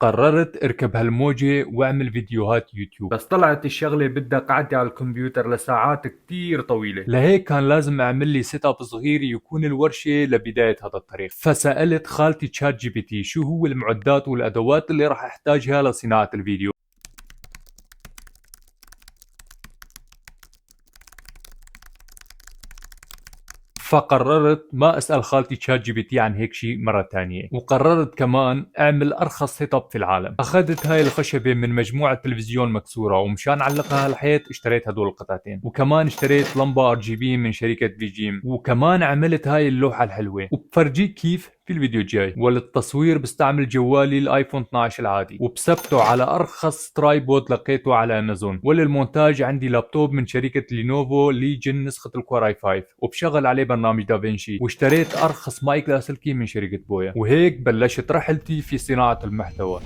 قررت اركب هالموجة واعمل فيديوهات يوتيوب. بس طلعت الشغلة بدها قعدة على الكمبيوتر لساعات كتير طويلة. لهيك كان لازم اعمل لي سيت اب صغير يكون الورشة لبداية هذا الطريق. فسألت خالتي تشات جي بي تي شو هو المعدات والادوات اللي راح احتاجها لصناعة الفيديو. فقررت ما اسال خالتي تشات جي بي تي عن هيك شيء مره ثانيه، وقررت كمان اعمل ارخص سيت اب في العالم. اخذت هاي الخشبه من مجموعه تلفزيون مكسوره، ومشان علقها على الحيط اشتريت هدول القطعتين، وكمان اشتريت لمبه ار جي بي من شركه فيجيم، وكمان عملت هاي اللوحه الحلوه وبفرجيك كيف في الفيديو الجاي. وللتصوير بستعمل جوالي الايفون 12 العادي، وبثبته على ارخص ترايبود لقيته على امازون. وللمونتاج عندي لابتوب من شركة لينوفو ليجن نسخة الكور اي 5، وبشغل عليه برنامج دافنشي. واشتريت ارخص مايك لاسلكي من شركة بويا. وهيك بلشت رحلتي في صناعة المحتوى.